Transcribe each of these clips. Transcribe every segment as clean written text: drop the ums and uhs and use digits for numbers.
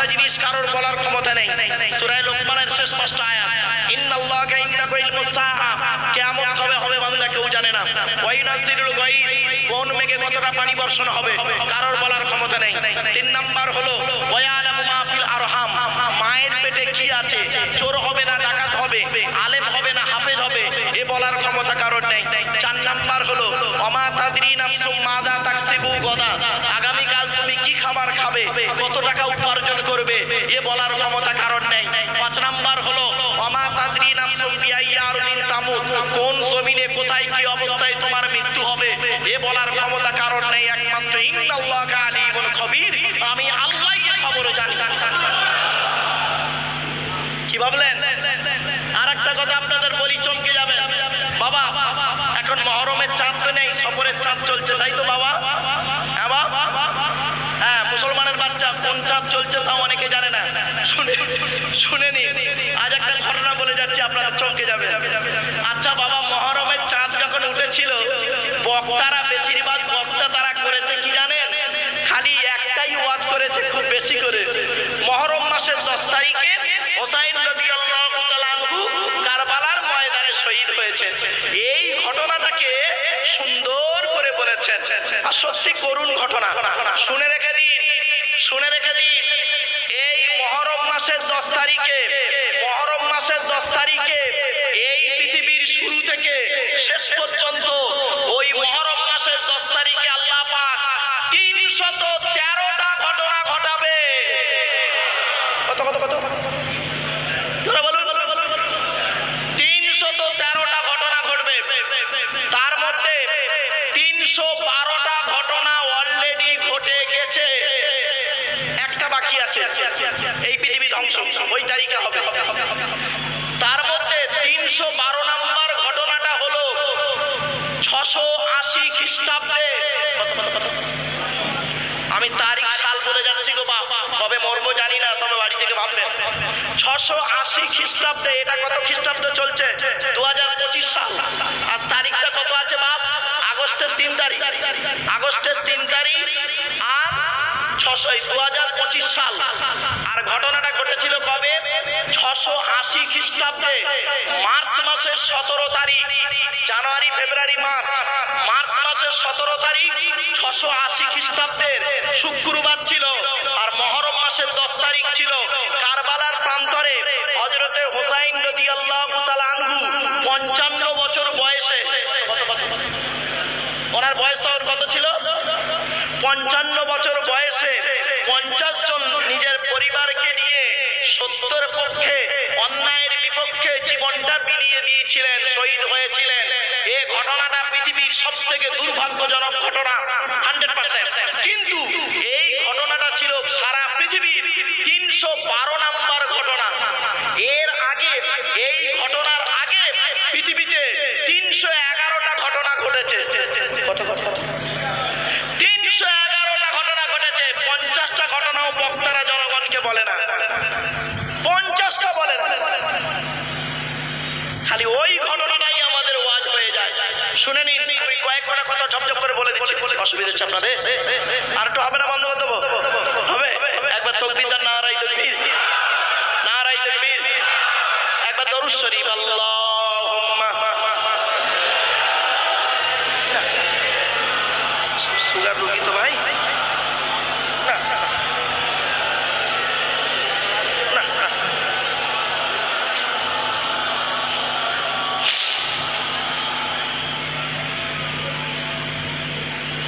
পাঁচটা জিনিস কারোর বলার ক্ষমতা নেই। সূরা লোকমানের শেষ পাঁচটা আয়াত, ইন্নাল্লাহা ইনদাহু ইলমুস সাআ, কিয়ামত কবে হবে বান্দা কেউ জানে না। ওয়া ইউনাজ্জিলুল গায়স, কোন মেঘে কতটা পানি বর্ষণ হবে কারোর বলার ক্ষমতা নেই। তিন নাম্বার হলো ওয়া ইয়ালামু মা ফিল আরহাম, মায়ের পেটে কি আছে, চোর হবে না ডাকাত হবে, আলেম হবে না হাফেজ হবে, এ বলার ক্ষমতা কারোর নেই। চার নাম্বার হলো ওমা তাদরি নাফসুম মাযা তাকসিবু গাদা, আগামী কাল তুমি কি খাবার খাবে, কত টাকা উপার্জন করবে, এ বলার ক্ষমতা কারোর নেই। পাঁচ নাম্বার হলো ওমা তাদরি নাফসুম বিআইয়ি আরদিন তামুত, কোন জমিনে কোথায় কি অবস্থায় তোমার মৃত্যু হবে, এ বলার ক্ষমতা কারোর নেই। একমাত্র ইন্নাল্লাহা আলিমুল খবীর, আমি আল্লাহই এর খবর জানি। কি ভাবলেন? আর একটা কথা আপনাদের বলি, চমকে যাবেন। বাবা এখন মহরমের চাঁদ তো নেই, সফরের চাঁদ চলছে, তাই তো বাবা? হ্যাঁ বাবা, হ্যাঁ মুসলমানের বাচ্চা কোন চাঁদ চলছে তাও অনেকে জানে না। শুনে নিন, আজ একটা ঘটনা বলে যাচ্ছি, আপনারা চমকে যাবে। আচ্ছা বাবা, মহরমের চাঁদ যখন উঠেছিল, বক্তারা বেশিরভাগ বক্তা তারা করেছে কি জানেন? খালি একটাই ওয়াজ করেছে খুব বেশি করে, মহরম মাসের 10 তারিখে হোসাইন রাদিয়াল্লাহু তাআলা আনহু কারবালার ময়দানে শহীদ হয়েছে, এই ঘটনাটাকে সুন্দর করে বলেছেন। আর সত্যি করুণ ঘটনা, শুনে রেখে দিন, শুনে রেখে দিন। এই মহরম মাসের 10 তারিখে, মহরম মাসের 10 তারিখে এই পৃথিবীর শুরু থেকে শেষ পর্যন্ত ওই মহরম মাসের 10 তারিখে আল্লাহ পাক 313টা ঘটনা ঘটাবে। কত কত কত বলুন? 313টা ঘটনা ঘটবে। তার মধ্যে 312টা ঘটনা অলরেডি ঘটে গেছে, একটা বাকি আছে, এই পৃথিবী ধ্বংস ওই তারিখে হবে। তার মধ্যে 312 নম্বর ঘটনাটা হলো 680 খ্রিস্টাব্দে। আমি তারিখ সাল বলে যাচ্ছি গো বাপ, কবে মরবো জানি না, তবে বাড়ি থেকে ভাববেন 680 খ্রিস্টাব্দে। এটা কত খ্রিস্টাব্দ চলছে? 2025 সাল। আজ তারিখটা কত আছে বাপ? আগস্টের 3 তারিখ, আগস্টের 3 তারিখ আর 2025 সাল। আর ঘটনাটা ঘটেছিল কবে? 680 খ্রিস্টাব্দে মার্চ মাসের 17 তারিখ। জানুয়ারি ফেব্রুয়ারি মার্চ, মার্চ মাসের 17 তারিখ 680 খ্রিস্টাব্দের শুক্রবার ছিল। আর মহরম মাসের 10 তারিখ ছিল। কারবালার প্রান্তরে হযরতে হোসাইন রাদিয়াল্লাহু তাআলা আনহু 55 বছর বয়সে, ওনার বয়স তখন কত ছিল? 55 বছর বয়সে 50 জন নিজের পরিবারকে নিয়ে সত্যের পক্ষে, অন্যায়ের বিপক্ষে জীবনটা বিলিয়ে দিয়েছিলেন, শহীদ হয়েছিলেন। এই ঘটনাটা পৃথিবীর সবথেকে দুর্ভাগ্যজনক ঘটনা 100%। কিন্তু এই ঘটনাটা ছিল সারা পৃথিবীর 312 নম্বর ঘটনা। এর আগে, এই ঘটনার আগে পৃথিবীতে 311টা ঘটনা ঘটেছে। কত কত কত? 311টা ঘটনা ঘটেছে। 50টা ঘটনাও বক্তারা জনগণকে বলে না, 50টা বলে না, খালি ওই ঘটনাটাই আমাদের ওয়াজ হয়ে যায়। শুনে নিন, কয়েকটা কথা ঝপঝপ করে বলে দিচ্ছি, অসুবিধা হচ্ছে আপনাদের? আর একটু হবে না? বন্ধ করে দেবো? হবে? একবার তাকবীর দেন, নারায়ে তাকবীর, নারায়ে তাকবীর। একবার দরুদ শরীফ, আল্লাহুম্মা। সুগার রোগী তো ভাই, না না না,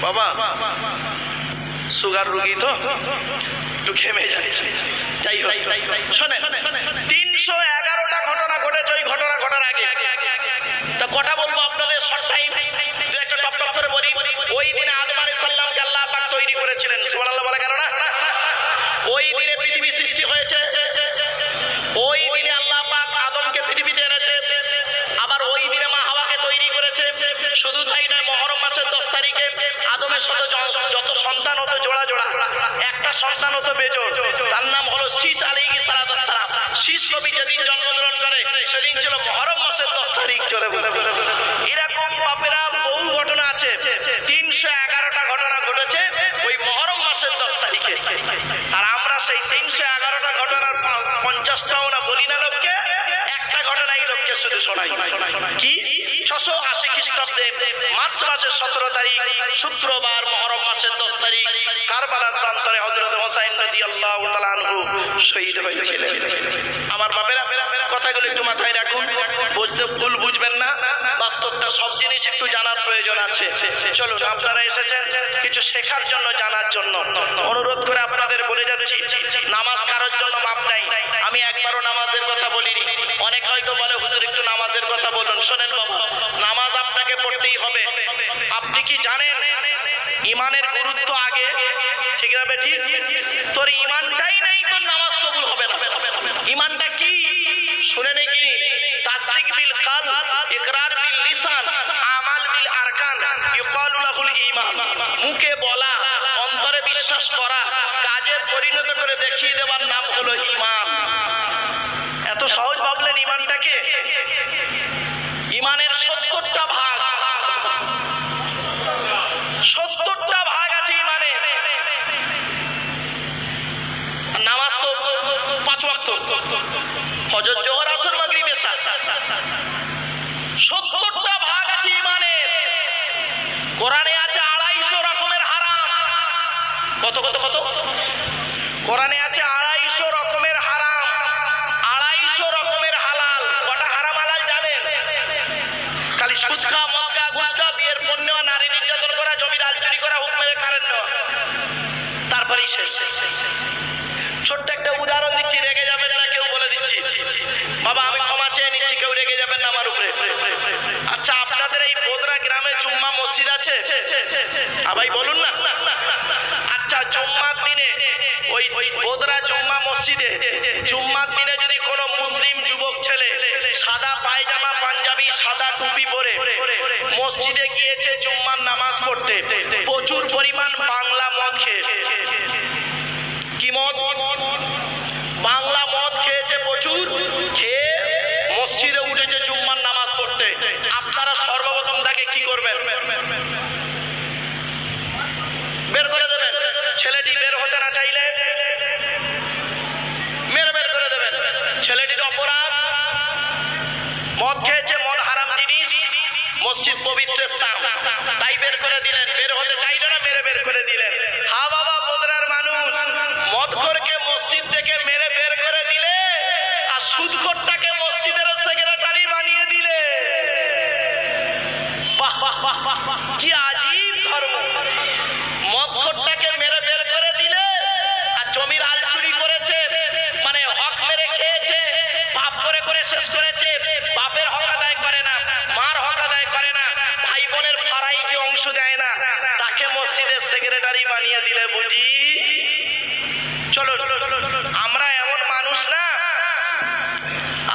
বাবা সুগার রোগী তো একটু ঘেমে যাচ্ছে। যাই হোক, শোনেন, 311টা ঘটনা ঘটেছে ওই ঘটনা ঘটার আগে। তা কথা বলবো আপনাদের শর্ট টাইম, দু একটা টপ টপ করে বলি। ওই দিনে আদম আলাইহিস সালামকে আল্লাহ পাক তৈরি করেছিলেন, সুবহানাল্লাহ বলা গেল না? ওই দিনে পৃথিবী সৃষ্টি হয়েছে, ওই দিনে আল্লাহ পাক আদমকে পৃথিবীতে এনেছে। আবার ওই দিনে মা হাওয়াকে তৈরি করেছে। শুধু তাই নয়, মহরম মাসের 10 তারিখে আদমের সাথে যত সন্তান হতো জোড়া জোড়া, একটা সন্তান হতো বেজোড়, তার নাম হলো শীস আলাইহিস সালাম। শীস নবী যেদিন জন্মগ্রহণ করে সেদিন ছিল মহরম মাসের 10 তারিখ। জোরে বলে, এরকম বাপেরা বহু ঘটনা আছে। 311টা ঘটনা ঘটেছে ওই মহরম মাসের 10 তারিখে। আর আমরা সেই 311 611টা ঘটনার 50টাও না বলি না লোককে, একটা ঘটনা এই লোককে শুধু শোনাই। কি 680 খ্রিস্টাব্দে মার্চ মাসের 17 তারিখ শুক্রবার, মুহররম মাসের 10 তারিখ কারবালার প্রান্তরে হযরত হুসাইন রাদিয়াল্লাহু তাআলা আনহু শহীদ হয়েছিলেন। আমার বাপেরা কথাগুলো একটু মাথায় রাখুন, বুঝতে ভুল বুঝবেন না, বাস্তবটা সব জিনিস একটু জানার প্রয়োজন আছে। চলুন, আপনারা এসেছেন কিছু শেখার জন্য, জানার জন্য। অনুরোধ করে আপনাদের বলে যাচ্ছি, নামাজ কারোর জন্য মাপ নাই। আমি একবারও নামাজের কথা বলিনি। অনেক হয়তো বলে হুজুর একটু নামাজের কথা বলুন। শোনেন বাবু, নামাজ আপনাকে পড়তেই হবে। আপনি কি জানেন ইমানের গুরুত্ব আগে? ঠিক না বেটি? তোর ইমানটাই নেই, তোর নামাজ কবুল হবে না। ইমানটা কি শুনে নাকি? তাসদিক বিল কালব, ইকরার বিল লিসান, আমাল বিল আরকান, ইউকালু লাহুল ঈমান। মুখে বলা, অন্তরে বিশ্বাস করা, কাজে পরিণত করে দেখিয়ে দেওয়ার নাম হলো ঈমান। এত সহজ ভাবলেন ঈমানটাকে? ঈমানের 70টা ভাগ, 70টা ভাগ আছে ঈমানে। নামাজ তো 5 ওয়াক্ত, ফজর, জোহর, আসর, মাগরিব, এশা। 70টা ভাগ আছে ঈমানের। কোরআনে আছে 250 রকমের হারাম। কত কত কত? কোরআনে আছে 250 রকমের হারাম, 250 রকমের হালাল। কটা হারাম হালাল জানেন? খালি সুদ খাওয়া, মদ খাওয়া, ঘুষ খাওয়া, বিয়ের পণ নেওয়া, নারী নির্যাতন করা, জমির আল চুরি করা, হুক মেরে কারেন্ট নেওয়া, তারপরেই শেষ। ছোট্ট একটা উদাহরণ দিচ্ছি, রেগে যাবেন না কেউ, বলে দিচ্ছি। বাবা আমি ক্ষমা চেয়ে নিচ্ছি, কেউ রেগে যাবেন না আমার উপরে। আচ্ছা, আপনাদের এই বোদরা গ্রামে জুম্মা মসজিদ আছে? ভাই বলুন না। আচ্ছা, জুম্মার দিনে ওই বোদরা জুম্মা মসজিদে জুম্মার দিনে যদি কোনো মুসলিম যুবক ছেলে সাদা পায়জামা, পাঞ্জাবি, সাদা টুপি পরে মসজিদে গিয়েছে জুম্মার নামাজ পড়তে, প্রচুর পরিমাণ বাংলা মদ খেয়ে, কি মদ? বাংলা মদ খেয়েছে, প্রচুর খেয়ে মসজিদে উঠেছে জুম্মার নামাজ পড়তে, আপনারা সর্বপ্রথম তাকে কি করবেন? বের করে দেবেন। ছেলেটি বের হতে না চাইলে মেরে বের করে দেবেন। ছেলেটির অপরাধ, মদ খেয়েছে, মদ হারাম জিনিস, মসজিদ পবিত্র স্থান, তাই বের করে দিলেন। বের হতে চাইলে না, মেরে বের করে দিলেন। হা বাবা, বোদরার মানুষ মদখোরকে মসজিদ থেকে মেরে বের করে দিলে, আর সুদখোরটাকে মসজিদের সেক্রেটারি বানিয়ে দিলে। বাহ বাহ বাহ বাহ, কি আজীব ধর্ম! মদখোরটাকে মেরে বের করে দিলে, আর জমির আল চুরি করেছে, মানে হক মেরে খেয়েছে, পাপ করে করে শেষ করেছে, বাপের হক আদায় করে না, মার হক আদায় করে না, ভাই বোনের ফারাইকে অংশ দেয় না, তাকে মসজিদের সেক্রেটারি বানিয়ে দিলে বুঝি। চলো, আমরা এমন মানুষ না,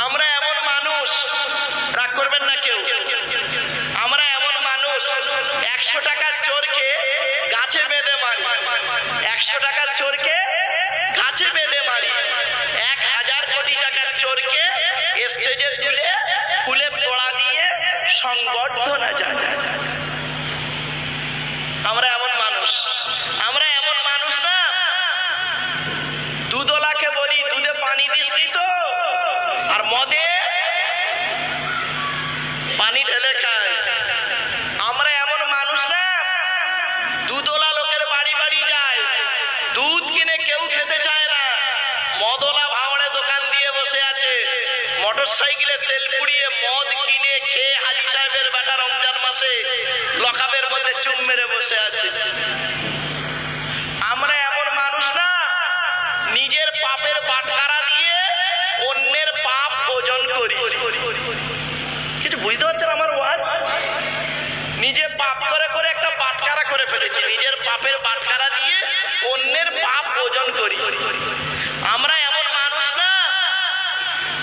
আমরা এমন মানুষ, রাগ করবেন না কেউ, আমরা এমন মানুষ 100 টাকার চোরকে গাছে বেঁধে মারি, 100 টাকার চোরকে গাছে বেঁধে মারি, 1000 কোটি টাকার চোরকে স্টেজে তুলে ফুলের তোড়া দিয়ে সংবর্ধনা জানাই। আমরা এমন মানুষ, আমরা এমন মানুষ না। দুধওয়ালাকে বলি দুধে পানি দিস তো, আর মদে পানি ঢেলে খায়। আমরা এমন মানুষ না। দুধওয়ালা লোকের বাড়ি বাড়ি যায়, দুধ কিনে কেউ খেতে চায় না। মদওয়ালা ভাওড়ে দোকান দিয়ে বসে আছে, মোটর সাইকেলে তেল পুড়িয়ে মদ কিনে খেয়ে হাজি সাহেবের বেটা রমজান মাসে লকাবের মধ্যে চুম মেরে বসে আছে। আমরা এমন মানুষ না, নিজের পাপের বাটখারা দিয়ে অন্যের পাপ ওজন করি। কিছু বুঝতে পারছেন আমার ওয়াজ? নিজে পাপ করে করে একটা বাটখারা করে ফেলেছি, নিজের পাপের বাটখারা দিয়ে অন্যের পাপ ওজন করি। আমরা এমন মানুষ না,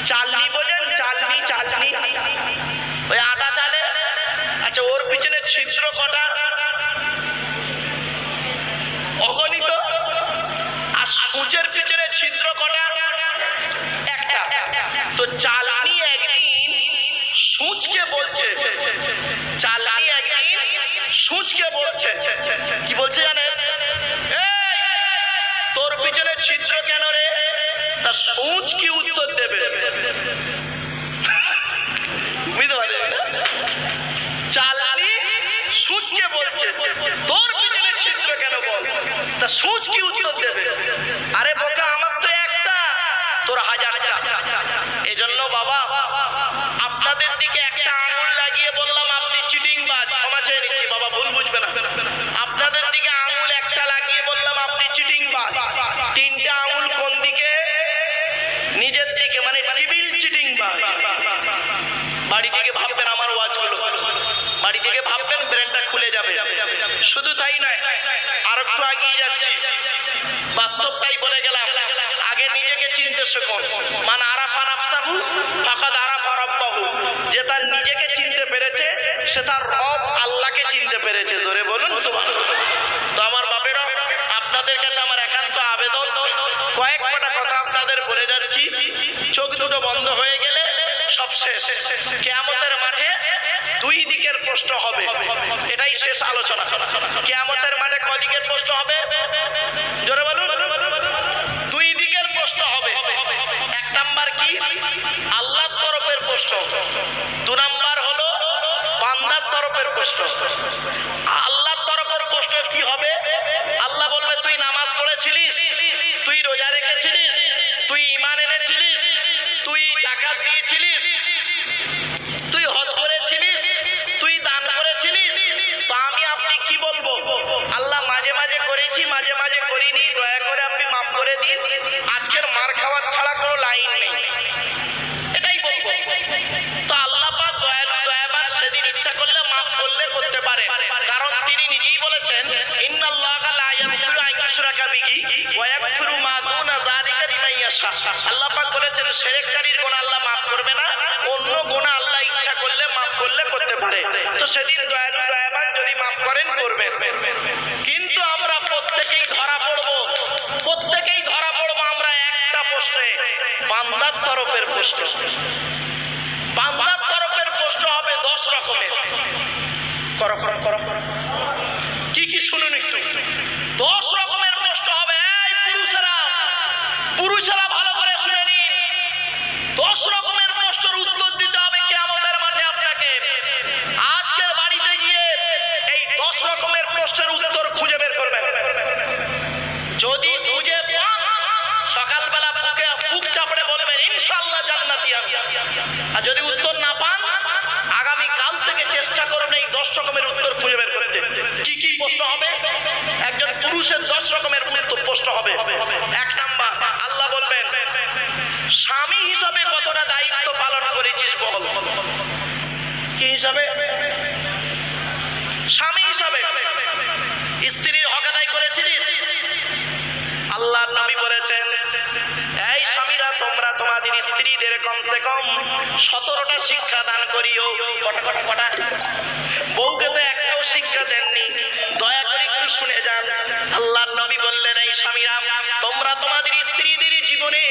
চালনি বোঝেন? চালনি, চালনি, ওই আটা চালে, আচ্ছা ওর পিছনে ছিদ্র কটা? অগণিত। আর সূচের পিছনে ছিদ্র কটা? একটা। তো চালনি একদিন সূচকে বলছে, সুচ কি উত্তর দেবে? বুঝতে পারলেন না? চালালি সুচকে বলছে তোর পিছনে ছিদ্র কেন বল, তা সুচ কি উত্তর দেবে? আরে বোকা, আমার তো একটা, তোর হাজারটা। এজন্য বাবা আপনাদের দিকে একটা আঙুল লাগিয়ে বললাম আপনি চিটিংবাজ, ক্ষমা চেয়ে নিচ্ছি বাবা, ভুল বুঝবে না। আপনাদের দিকে আঙুল একটা লাগিয়ে বললাম আপনি চিটিংবাজ, তিনটা আঙুল কোন দিকে? নিজের দিকে, মানে টিবিল চিটিংবাজ। বাড়ি থেকে ভাববেন আমার ওয়াজগুলো, বাড়ি থেকে ভাববেন, ব্রেনটা খুলে যাবে। শুধু তাই নয়, আর একটু এগিয়ে যাচ্ছি, বাস্তবটাই বলে গেলাম। আগে নিজেকে চিনতে শেখুন। মান আরাফা নাফসাহু ফাকাদ আরাফা রাব্বাহু। যে তার নিজেকে চিনতে পেরেছে সে তার রব আল্লাহকে চিনতে পেরেছে। জোরে বলুন সুবহানাল্লাহ। তো আমার বাপেরা, আপনাদের কাছে আমার একান্ত আবেদন, কয়েকটা কথা আপনাদের বলে যাচ্ছি, চোখ দুটো বন্ধ হয়ে গেলে সব শেষ। কিয়ামতের মাঠে দুই দিকের প্রশ্ন হবে, এটাই শেষ আলোচনা। কিয়ামতের মাঠে কদিকের প্রশ্ন হবে? জোরে বলুন। দুই দিকের প্রশ্ন হবে। এক নাম্বার কি? আল্লাহর তরফের প্রশ্ন। দু নাম্বার হলো বান্দার তরফের প্রশ্ন। আল্লাহর তরফের প্রশ্ন কি হবে? আল্লাহ বলবে তুই নামাজ পড়েছিলিস, তুই রোজা রেখেছিলিস, তুই ঈমান এনেছিলিস, তুই যাকাত দিয়েছিলিস, তুই হজ করেছিলিস, তুই দান করেছিলিস। তো আমি আপনি কি বলবো? আল্লাহ মাঝে মাঝে করেছি, মাঝে মাঝে করিনি, দয়া করে আপনি মাফ করে দিন, আজকের মার খাওয়ার ছাড়া কোনো লাইন নেই, এটাই বলবো। তো আল্লাহ পাক দয়ালু দয়াবান, সেদিন ইচ্ছা করলে মাফ করলে করতে পারে, কারণ তিনি নিজেই বলেছেন ইন্নাল্লাহা লা ইয়াগফিরু আন ইউশরাকা বিহি ওয়া ইয়াগফিরু মা দুনা যালিকা লিমান ইয়াশা। আল্লাহ পাক বলেছেন শিরককারীর গুনাহ আল্লাহ মাফ করবে না, অন্য গুনাহ আল্লাহ ইচ্ছা করলে মাফ করলে করতে পারে। তো সেদিন দয়ালু দয়াবান যদি মাফ করেন করবেন। কিন্তু আমরা প্রত্যেকেই ধরা পড়বো, প্রত্যেকেই ধরা পড়বো আমরা একটা প্রশ্নে, বান্দার তরফের প্রশ্ন। বান্দার তরফের প্রশ্ন হবে 10 রকমের। করো করো করো করো, কি কি শুনুন একটু। 10 রকমের প্রশ্ন হবে। এই পুরুষেরা, পুরুষেরা ভালো করে শুনে নিন। 10 রকমের প্রশ্নের উত্তর দিতে হবে কিয়ামতের মাঠে আপনাকে। আজকের বাড়িতে গিয়ে এই 10 রকমের প্রশ্নের উত্তর খুঁজে বের করবেন। যদি খুঁজে পান, সকালবেলা বুক চাপড়ে বলবেন ইনশাআল্লাহ জান্নাতি আমি। আর যদি উত্তর না পান, আগামী কাল থেকে চেষ্টা করুন এই 10 রকমের উত্তর খুঁজে বের করতে। কি কি প্রশ্ন হবে? একজন পুরুষের 10 রকমের উত্তর প্রশ্ন হবে। এক নাম্বার, আল্লাহ বলবেন স্বামী হিসাবে কতটা দায়িত্ব পালন করেছিস বল। কি হিসাবে? স্বামী হিসাবে স্ত্রীর হক আদায় করেছিলিস? আল্লাহর নবী বলেছেন এই স্বামীরা, তোমরা তোমাদের স্ত্রীদের কমসে কম 17টা শিক্ষা দান করিও। কটা কটা কটা? বউকে তো একটাও শিক্ষা দেননি, দয়া করে একটু শুনে যান। আল্লাহর নবী বললেন এই স্বামীরা, তোমরা তোমাদের স্ত্রীদের জীবনে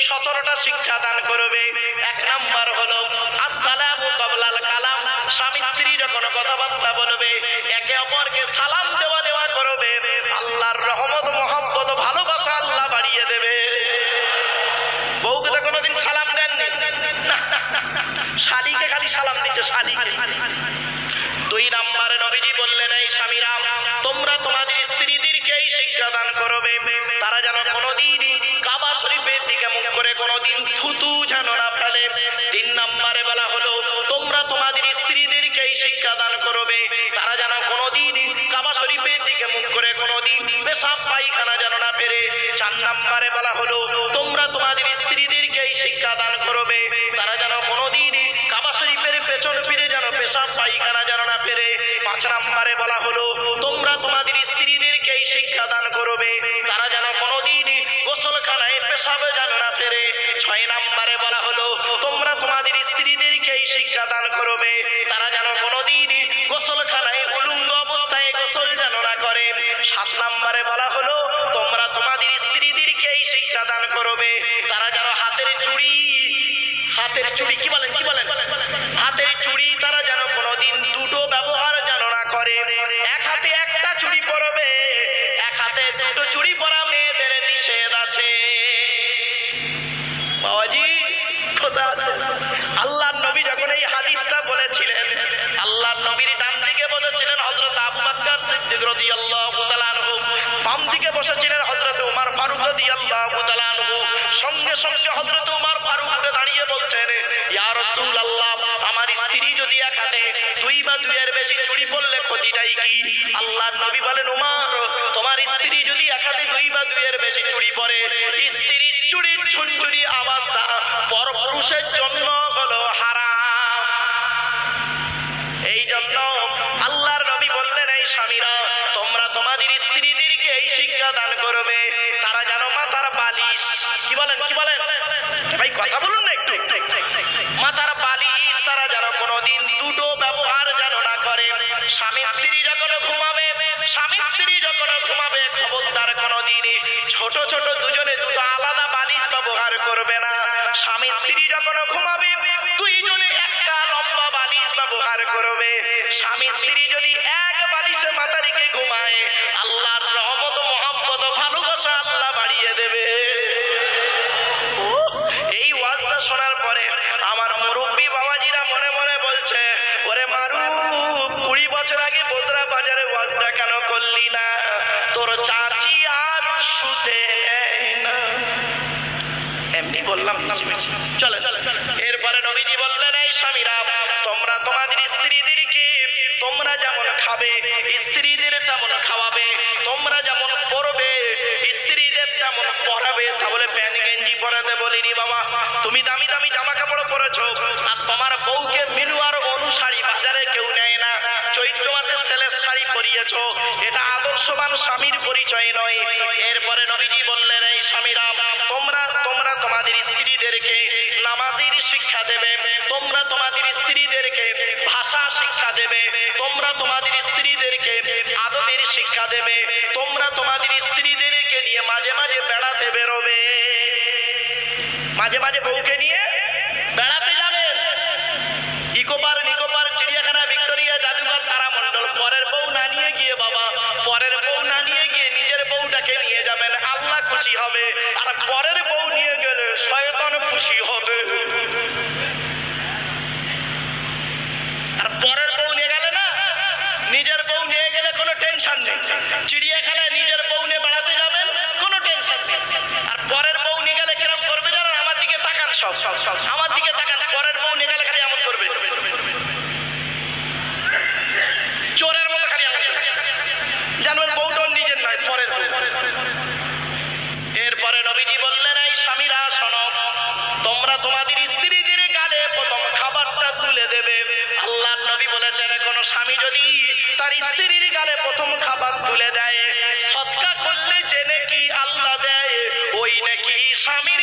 17টা শিক্ষা দান করবে। এক নাম্বার হলো আসসালামু ক্বাবলাল কালাম। স্বামী স্ত্রী যখন কথাবার্তা বলবে, একে অপরকে সালাম দেওয়া নেওয়া করবে। আল্লাহর রহমত, মহব্বত, ভালোবাসা আল্লাহ বাড়িয়ে দেবে। বউকে তো কোনোদিন সালাম দেননি, শালিকে খালি সালাম দিচ্ছে, শালিকে। 2 নম্বরে নবীজি বললেন এই স্বামীরা, তোমরা তোমাদের স্ত্রীদেরকে এই শিক্ষা দান করবে, তারা যেন কোনোদিন কাবা শরীফের দিকে মুখ করে কোনোদিন থুতু যেন না ফেলে। 3 নম্বরে বলা হলো তোমরা তোমাদের স্ত্রীদেরকে এই শিক্ষা দান করবে, তারা যেন কোনোদিন কাবা শরীফের দিকে মুখ করে কোনোদিন পেশাব পায়খানা যেন না ফেরে। 4 নম্বরে বলা হলো তোমরা তোমাদের স্ত্রীদেরকে এই শিক্ষা দান করবে, তারা যেন কোনোদিন কাবা শরীফের পেছন ফিরে যেন পেশাব পায়খানা যেন না ফেরে। 5 নম্বরে বলা হলো তোমরা তোমাদের স্ত্রীদেরকে এই শিক্ষা দান করবে, তারা যেন কোনোদিন গোসলখানায় পেশাব যেন না ফেরে। 6 নম্বরে বলা হলো তোমরা তোমাদের স্ত্রীদেরকে এই শিক্ষা দান করবে, তারা যেন কোনোদিন গোসলখানায় উলঙ্গ অবস্থায় গোসল যেন না করে। 7 নম্বরে বলা হলো তোমরা তোমাদের স্ত্রীদেরকে এই শিক্ষা দান করবে, তারা যেন হাতের চুড়ি কি বলেন কি বলেন হাতের চুড়ি তারা যেন কোনোদিন দুটো ব্যবহার যেন না করে। এক হাতে একটা চুড়ি পরবে, এক হাতে দুটো চুড়ি পরা মেয়েদের নিষেধ আছে। বাবাজি খোদা আছে। আল্লাহর নবী যখন এই হাদিসটা বলেছিলেন, আল্লাহর নবীর ডান দিকে বসেছিলেন হযরত আবু বকর সিদ্দিক রাদিয়াল্লাহু তাআলা আনহু, বাম দিকে বসেছিলেন হযরত ওমর ফারুক রাদিয়াল্লাহু তাআলা আনহু। সঙ্গে সঙ্গে হযরত ওমর ফারুক উঠে দাঁড়িয়ে বলছেন, ইয়া রাসূলুল্লাহ, আমার স্ত্রী যদি এক হাতে দুই বা দুইয়ের বেশি চুড়ি পরলে ক্ষতিটাই কি? আল্লাহর নবী বলেন, ওমর, তোমার স্ত্রী যদি এক হাতে দুই বা দুইয়ের বেশি চুড়ি পরে, স্ত্রীর চুড়ির ঝুনঝুনি আওয়াজটা পরপুরুষের জন্য হলো হারাম। এই জন্য আল্লাহর নবী বললেন, এই স্বামীরা, তোমরা তোমাদের স্ত্রীদেরকে এই শিক্ষা দান করবে, তারা যেন মাথার বালিশ, কি বলেন কি বলেন ভাই, কথা বলুন না একটু, মাথার বালিশ তারা যেন কোনোদিন দুটো ব্যবহার যেন না করে। স্বামী স্ত্রী যখন ঘুমাবে, স্বামী স্ত্রী যখন ঘুমাবে, খবরদার কোনোদিন ছোট ছোট দুজনে দুটো আলাদা বালিশ ব্যবহার করবে না। স্বামী স্ত্রী যখন ঘুমাবে, দুইজনে একটা লম্বা বালিশ ব্যবহার করবে। স্বামী স্ত্রী যদি এক বালিশে মাথা রেখে ঘুমায়, আল্লাহর রহমত, মহব্বত, ভালোবাসা আল্লাহ বাড়িয়ে দেবে। এই ওয়াজটা শোনার পরে আমার মুরব্বী বাবাজিরা মনে মনে বলছে, ওরে মারুফ, 20 বছর আগে বোদরা বাজারে ওয়াজটা কেন করলি না? তোর চাচি আর শুতে নেয় না। এমনি বললাম, চলে। এরপরে নবীজি বললেন, এই স্বামীরা, তোমরা তোমাদের স্ত্রীদেরকে তোমরা যেমন খাবে, স্ত্রীদের তেমন খাওয়াবে, তোমরা যেমন পরবে, স্ত্রীদের তেমন পরাবে। তাহলে প্যান্ট গেঞ্জি পরাতে বলিনি বাবা, তুমি দামি দামি জামা কাপড় পরেছো, আর তোমার বউকে মিনু আর অনুসারী বাজারে কেউ নেয় না, চৈত্র মাসে ছেলের শাড়ি পরিয়েছো, এটা আদর্শবান স্বামীর পরিচয় নয়। এরপরে নবীজি বললেন, এই স্বামীরা, তোমরা তোমাদের স্ত্রীদেরকে নামাজের শিক্ষা দেবে, তোমরা তোমাদের স্ত্রীদেরকে ভাষা শিক্ষা দেবে, তোমরা তোমাদের স্ত্রীদেরকে আদবের শিক্ষা দেবে, তোমরা তোমাদের স্ত্রীদেরকে নিয়ে মাঝে মাঝে বেড়াতে বেরোবে, মাঝে মাঝে বউকে নিয়ে বেড়াতে যাবে, ইকো পার্ক, চিড়িয়াখানা, ভিক্টোরিয়া, জাদুঘর, তারামণ্ডল। পরের বউ না নিয়ে গিয়ে বাবা, পরের বউ না নিয়ে গিয়ে নিজের বউটাকে নিয়ে যাবেন, আল্লাহ খুশি হবে। আর পরের বউ নিয়ে গেলে শয়তান খুশি হবে। আর পরের বউ নিয়ে গেলে না, নিজের বউ নিয়ে গেলে কোনো টেনশন নেই। চিড়িয়াখানায় নিজের বউ নিয়ে বেড়াতে যাবেন, কোনো টেনশন নেই। আর পরের বউ নিয়ে গেলে কিরম করবে জানেন? আমার দিকে তাকান, সব আমার দিকে তাকান। পরের বউ নিয়ে গেলে খালি এমন করবে, চোরের মতো খালি এমন করবে, জানবেন বউটা নিজের নয়, পরের বউ। এরপরে নবীজি বললেন, এই স্বামীরা শোনো, তোমরা তোমাদের স্ত্রীদের গালে প্রথম খাবারটা তুলে দেবে। আল্লাহর নবী বলেছেন, কোন স্বামী যদি তার স্ত্রীর গালে প্রথম খাবার তুলে দেয়, সদকা করলে যে নাকি আল্লাহ দেয়, ওই নাকি স্বামীর